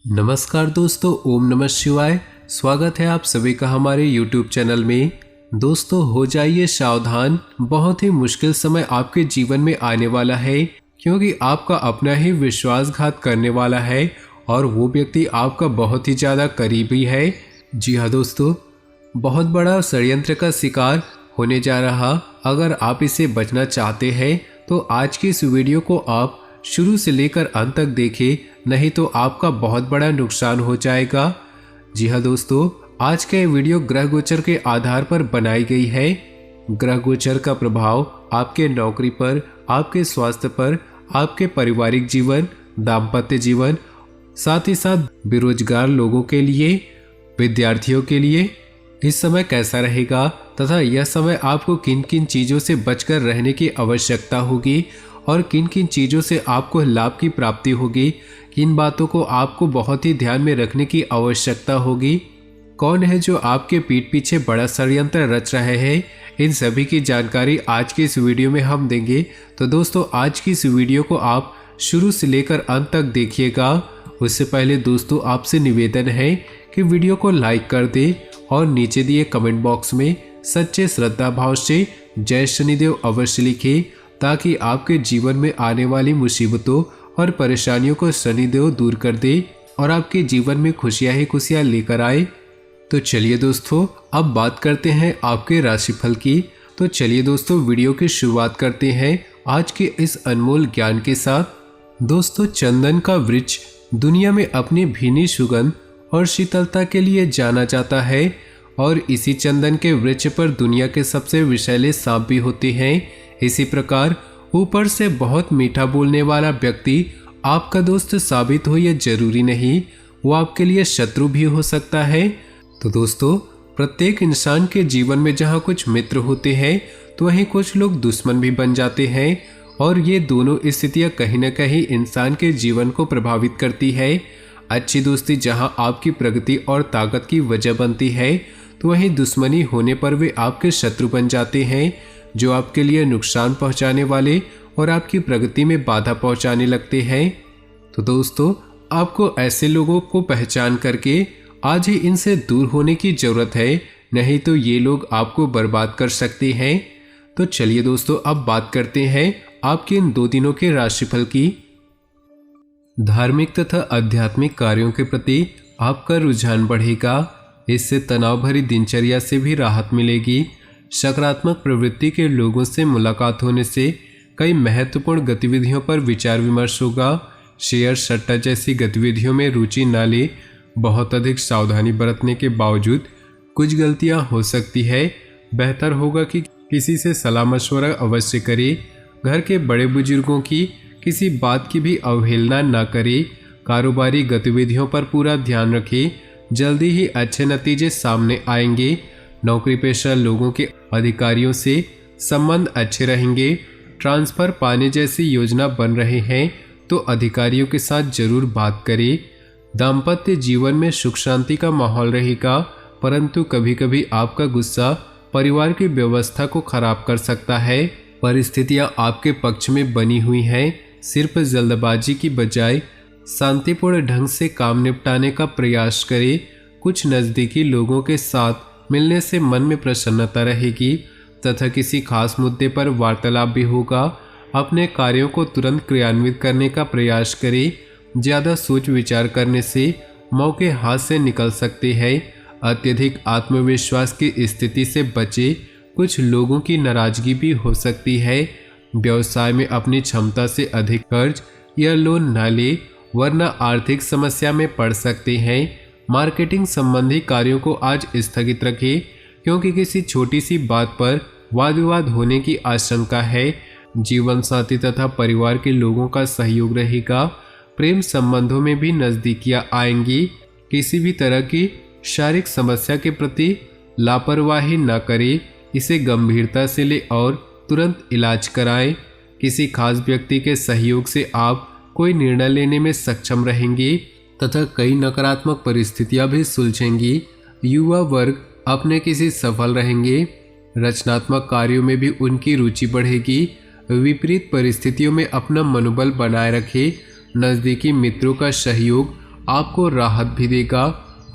नमस्कार दोस्तों, ओम नमः शिवाय। स्वागत है आप सभी का हमारे YouTube चैनल में। दोस्तों, हो जाइए सावधान, बहुत ही मुश्किल समय आपके जीवन में आने वाला है, क्योंकि आपका अपना ही विश्वासघात करने वाला है और वो व्यक्ति आपका बहुत ही ज़्यादा करीबी है। जी हाँ दोस्तों, बहुत बड़ा षड्यंत्र का शिकार होने जा रहा। अगर आप इसे बचना चाहते हैं तो आज की इस वीडियो को आप शुरू से लेकर अंत तक देखें, नहीं तो आपका बहुत बड़ा नुकसान हो जाएगा। जी हाँ दोस्तों, आज का ये वीडियो ग्रह गोचर के आधार पर बनाई गई है। ग्रह गोचर का प्रभाव आपके नौकरी पर, आपके स्वास्थ्य पर, आपके पारिवारिक जीवन, दाम्पत्य जीवन, साथ ही साथ बेरोजगार लोगों के लिए, विद्यार्थियों के लिए इस समय कैसा रहेगा तथा यह समय आपको किन किन चीज़ों से बचकर रहने की आवश्यकता होगी और किन किन चीज़ों से आपको लाभ की प्राप्ति होगी, किन बातों को आपको बहुत ही ध्यान में रखने की आवश्यकता होगी, कौन है जो आपके पीठ पीछे बड़ा षड्यंत्र रच रहे हैं, इन सभी की जानकारी आज की इस वीडियो में हम देंगे। तो दोस्तों, आज की इस वीडियो को आप शुरू से लेकर अंत तक देखिएगा। उससे पहले दोस्तों, आपसे निवेदन है कि वीडियो को लाइक कर दें और नीचे दिए कमेंट बॉक्स में सच्चे श्रद्धा भाव से जय शनिदेव अवश्य लिखें, ताकि आपके जीवन में आने वाली मुसीबतों और परेशानियों को शनिदेव दूर कर दे और आपके जीवन में खुशियां ही खुशियां लेकर आए। तो चलिए दोस्तों, अब बात करते हैं आपके राशिफल की। तो चलिए दोस्तों, वीडियो की शुरुआत करते हैं आज के इस अनमोल ज्ञान के साथ। दोस्तों, चंदन का वृक्ष दुनिया में अपनी भीनी सुगंध और शीतलता के लिए जाना जाता है और इसी चंदन के वृक्ष पर दुनिया के सबसे विषैले सांप भी होते हैं। इसी प्रकार ऊपर से बहुत मीठा बोलने वाला व्यक्ति आपका दोस्त साबित हो यह जरूरी नहीं, वो आपके लिए शत्रु भी हो सकता है। तो दोस्तों, प्रत्येक इंसान के जीवन में जहाँ कुछ मित्र होते हैं तो वहीं कुछ लोग दुश्मन भी बन जाते हैं और ये दोनों स्थितियाँ कहीं न कहीं इंसान के जीवन को प्रभावित करती है। अच्छी दोस्ती जहाँ आपकी प्रगति और ताकत की वजह बनती है, तो वहीं दुश्मनी होने पर वे आपके शत्रु बन जाते हैं, जो आपके लिए नुकसान पहुंचाने वाले और आपकी प्रगति में बाधा पहुंचाने लगते हैं। तो दोस्तों, आपको ऐसे लोगों को पहचान करके आज ही इनसे दूर होने की जरूरत है, नहीं तो ये लोग आपको बर्बाद कर सकते हैं। तो चलिए दोस्तों, अब बात करते हैं आपके इन 2 दिनों के राशिफल की। धार्मिक तथा आध्यात्मिक कार्यों के प्रति आपका रुझान बढ़ेगा। इससे तनाव भरी दिनचर्या से भी राहत मिलेगी। सकारात्मक प्रवृत्ति के लोगों से मुलाकात होने से कई महत्वपूर्ण गतिविधियों पर विचार विमर्श होगा। शेयर सट्टा जैसी गतिविधियों में रुचि न ले। बहुत अधिक सावधानी बरतने के बावजूद कुछ गलतियां हो सकती है। बेहतर होगा कि किसी से सलाह मशवरा अवश्य करें। घर के बड़े बुजुर्गों की किसी बात की भी अवहेलना न करें। कारोबारी गतिविधियों पर पूरा ध्यान रखें, जल्दी ही अच्छे नतीजे सामने आएंगे। नौकरी पेशा लोगों के अधिकारियों से संबंध अच्छे रहेंगे। ट्रांसफर पाने जैसी योजना बन रहे हैं तो अधिकारियों के साथ जरूर बात करें। दाम्पत्य जीवन में सुख शांति का माहौल रहेगा, परंतु कभी कभी आपका गुस्सा परिवार की व्यवस्था को खराब कर सकता है। परिस्थितियां आपके पक्ष में बनी हुई हैं। सिर्फ जल्दबाजी की बजाय शांतिपूर्ण ढंग से काम निपटाने का प्रयास करें। कुछ नज़दीकी लोगों के साथ मिलने से मन में प्रसन्नता रहेगी तथा किसी खास मुद्दे पर वार्तालाप भी होगा। अपने कार्यों को तुरंत क्रियान्वित करने का प्रयास करें। ज़्यादा सोच विचार करने से मौके हाथ से निकल सकते हैं। अत्यधिक आत्मविश्वास की स्थिति से बचे। कुछ लोगों की नाराजगी भी हो सकती है। व्यवसाय में अपनी क्षमता से अधिक कर्ज या लोन न ले, वरना आर्थिक समस्या में पड़ सकते हैं। मार्केटिंग संबंधी कार्यों को आज स्थगित रखें, क्योंकि किसी छोटी सी बात पर वाद विवाद होने की आशंका है। जीवन साथी तथा परिवार के लोगों का सहयोग रहेगा। प्रेम संबंधों में भी नज़दीकियां आएंगी। किसी भी तरह की शारीरिक समस्या के प्रति लापरवाही न करें, इसे गंभीरता से ले और तुरंत इलाज कराएं। किसी खास व्यक्ति के सहयोग से आप कोई निर्णय लेने में सक्षम रहेंगे तथा कई नकारात्मक परिस्थितियां भी सुलझेंगी। युवा वर्ग अपने किसी सफल रहेंगे। रचनात्मक कार्यों में भी उनकी रुचि बढ़ेगी। विपरीत परिस्थितियों में अपना मनोबल बनाए रखें। नज़दीकी मित्रों का सहयोग आपको राहत भी देगा।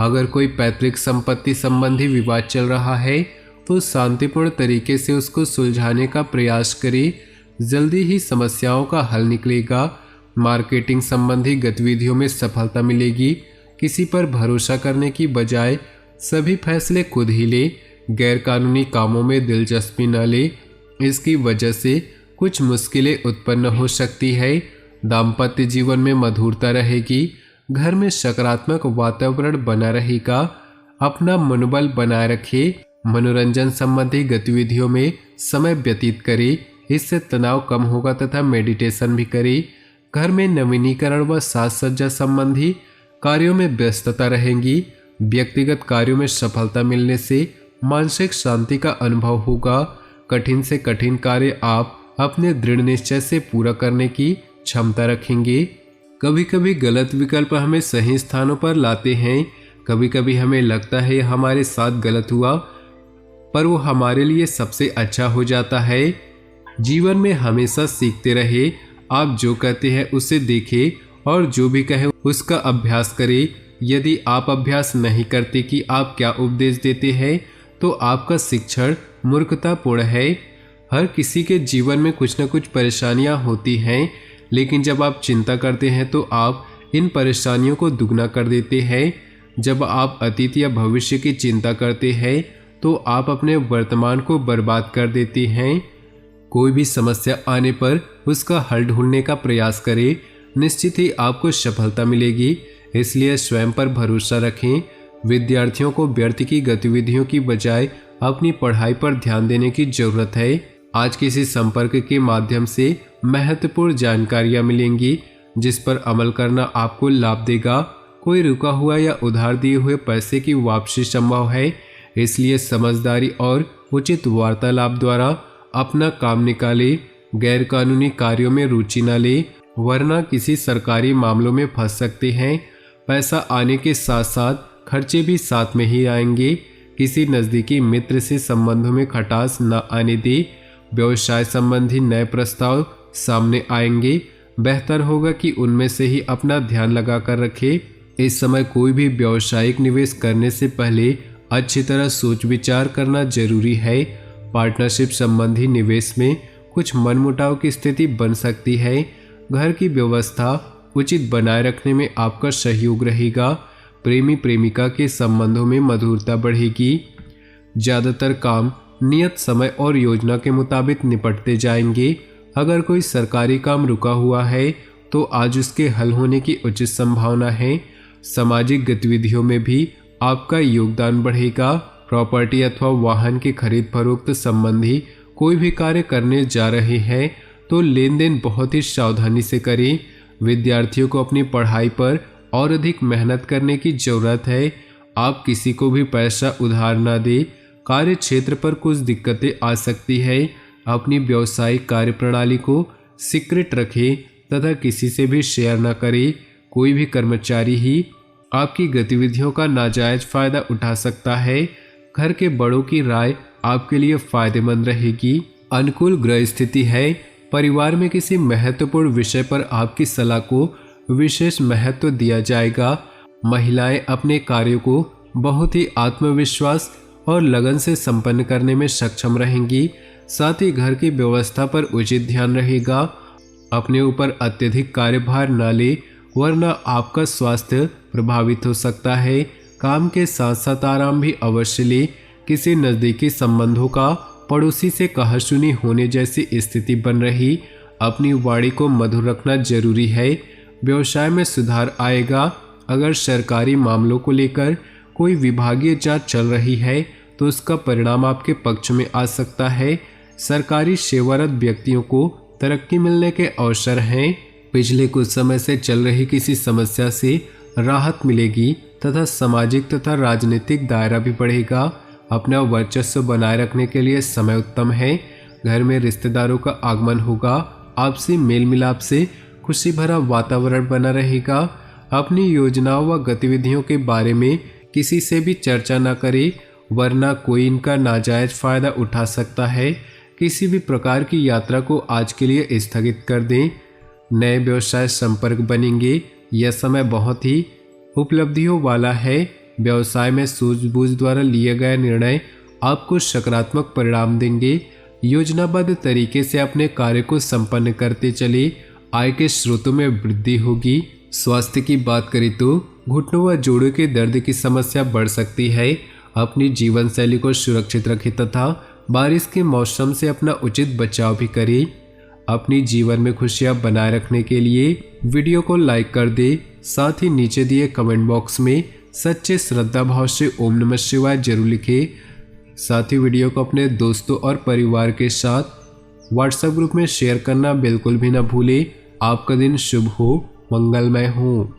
अगर कोई पैतृक संपत्ति संबंधी विवाद चल रहा है तो शांतिपूर्ण तरीके से उसको सुलझाने का प्रयास करें, जल्दी ही समस्याओं का हल निकलेगा। मार्केटिंग संबंधी गतिविधियों में सफलता मिलेगी। किसी पर भरोसा करने की बजाय सभी फैसले खुद ही ले। गैरकानूनी कामों में दिलचस्पी न ले, इसकी वजह से कुछ मुश्किलें उत्पन्न हो सकती है। दाम्पत्य जीवन में मधुरता रहेगी। घर में सकारात्मक वातावरण बना रहेगा। अपना मनोबल बनाए रखें। मनोरंजन संबंधी गतिविधियों में समय व्यतीत करें, इससे तनाव कम होगा तथा मेडिटेशन भी करें। घर में नवीनीकरण व साज सज्जा संबंधी कार्यों में व्यस्तता रहेगी। व्यक्तिगत कार्यों में सफलता मिलने से मानसिक शांति का अनुभव होगा। कठिन से कठिन कार्य आप अपने दृढ़ निश्चय से पूरा करने की क्षमता रखेंगे। कभी कभी गलत विकल्प हमें सही स्थानों पर लाते हैं। कभी कभी हमें लगता है हमारे साथ गलत हुआ, पर वो हमारे लिए सबसे अच्छा हो जाता है। जीवन में हमेशा सीखते रहे। आप जो कहते हैं उसे देखें और जो भी कहें उसका अभ्यास करें। यदि आप अभ्यास नहीं करते कि आप क्या उपदेश देते हैं तो आपका शिक्षण मूर्खतापूर्ण है। हर किसी के जीवन में कुछ न कुछ परेशानियां होती हैं, लेकिन जब आप चिंता करते हैं तो आप इन परेशानियों को दुगना कर देते हैं। जब आप अतीत या भविष्य की चिंता करते हैं तो आप अपने वर्तमान को बर्बाद कर देते हैं। कोई भी समस्या आने पर उसका हल ढूंढने का प्रयास करें, निश्चित ही आपको सफलता मिलेगी। इसलिए स्वयं पर भरोसा रखें। विद्यार्थियों को व्यर्थ की गतिविधियों की बजाय अपनी पढ़ाई पर ध्यान देने की जरूरत है। आज किसी संपर्क के माध्यम से महत्वपूर्ण जानकारियां मिलेंगी जिस पर अमल करना आपको लाभ देगा। कोई रुका हुआ या उधार दिए हुए पैसे की वापसी संभव है, इसलिए समझदारी और उचित वार्तालाप द्वारा अपना काम निकाले। गैरकानूनी कार्यों में रुचि न ले, वरना किसी सरकारी मामलों में फंस सकते हैं। पैसा आने के साथ साथ खर्चे भी साथ में ही आएंगे। किसी नज़दीकी मित्र से संबंधों में खटास न आने दे। व्यवसाय संबंधी नए प्रस्ताव सामने आएंगे। बेहतर होगा कि उनमें से ही अपना ध्यान लगा कर रखें। इस समय कोई भी व्यावसायिक निवेश करने से पहले अच्छी तरह सोच विचार करना जरूरी है। पार्टनरशिप संबंधी निवेश में कुछ मनमुटाव की स्थिति बन सकती है। घर की व्यवस्था उचित बनाए रखने में आपका सहयोग रहेगा। प्रेमी प्रेमिका के संबंधों में मधुरता बढ़ेगी। ज़्यादातर काम नियत समय और योजना के मुताबिक निपटते जाएंगे। अगर कोई सरकारी काम रुका हुआ है तो आज उसके हल होने की उचित संभावना है। सामाजिक गतिविधियों में भी आपका योगदान बढ़ेगा। प्रॉपर्टी अथवा वाहन की खरीद फरोख्त संबंधी कोई भी कार्य करने जा रहे हैं तो लेन देन बहुत ही सावधानी से करें। विद्यार्थियों को अपनी पढ़ाई पर और अधिक मेहनत करने की जरूरत है। आप किसी को भी पैसा उधार न दें। कार्य क्षेत्र पर कुछ दिक्कतें आ सकती है। अपनी व्यावसायिक कार्य प्रणाली को सीक्रेट रखें तथा किसी से भी शेयर न करें। कोई भी कर्मचारी ही आपकी गतिविधियों का नाजायज फायदा उठा सकता है। घर के बड़ों की राय आपके लिए फायदेमंद रहेगी। अनुकूल ग्रह स्थिति है। परिवार में किसी महत्वपूर्ण विषय पर आपकी सलाह को विशेष महत्व दिया जाएगा। महिलाएं अपने कार्यों को बहुत ही आत्मविश्वास और लगन से संपन्न करने में सक्षम रहेंगी। साथ ही घर की व्यवस्था पर उचित ध्यान रहेगा। अपने ऊपर अत्यधिक कार्यभार न ले, वरना आपका स्वास्थ्य प्रभावित हो सकता है। काम के साथ साथ आराम भी अवश्य ले। किसी नज़दीकी संबंधों का पड़ोसी से कहासुनी होने जैसी स्थिति बन रही। अपनी वाणी को मधुर रखना जरूरी है। व्यवसाय में सुधार आएगा। अगर सरकारी मामलों को लेकर कोई विभागीय जांच चल रही है तो उसका परिणाम आपके पक्ष में आ सकता है। सरकारी सेवारत व्यक्तियों को तरक्की मिलने के अवसर हैं। पिछले कुछ समय से चल रही किसी समस्या से राहत मिलेगी तथा सामाजिक तथा राजनीतिक दायरा भी बढ़ेगा। अपना वर्चस्व बनाए रखने के लिए समय उत्तम है। घर में रिश्तेदारों का आगमन होगा। आपसी मेल मिलाप से खुशी भरा वातावरण बना रहेगा। अपनी योजनाओं व गतिविधियों के बारे में किसी से भी चर्चा न करें, वरना कोई इनका नाजायज फायदा उठा सकता है। किसी भी प्रकार की यात्रा को आज के लिए स्थगित कर दें। नए व्यवसाय संपर्क बनेंगे। यह समय बहुत ही उपलब्धियों वाला है। व्यवसाय में सूझबूझ द्वारा लिए गए निर्णय आपको सकारात्मक परिणाम देंगे। योजनाबद्ध तरीके से अपने कार्य को संपन्न करते चले, आय के स्रोतों में वृद्धि होगी। स्वास्थ्य की बात करें तो घुटनों व जोड़ों के दर्द की समस्या बढ़ सकती है। अपनी जीवन शैली को सुरक्षित रखें तथा बारिश के मौसम से अपना उचित बचाव भी करें। अपनी जीवन में खुशियां बनाए रखने के लिए वीडियो को लाइक कर दे। साथ ही नीचे दिए कमेंट बॉक्स में सच्चे श्रद्धा भाव से ओम नमः शिवाय जरूर लिखें। साथ ही वीडियो को अपने दोस्तों और परिवार के साथ व्हाट्सएप ग्रुप में शेयर करना बिल्कुल भी ना भूलें। आपका दिन शुभ हो, मंगलमय हो।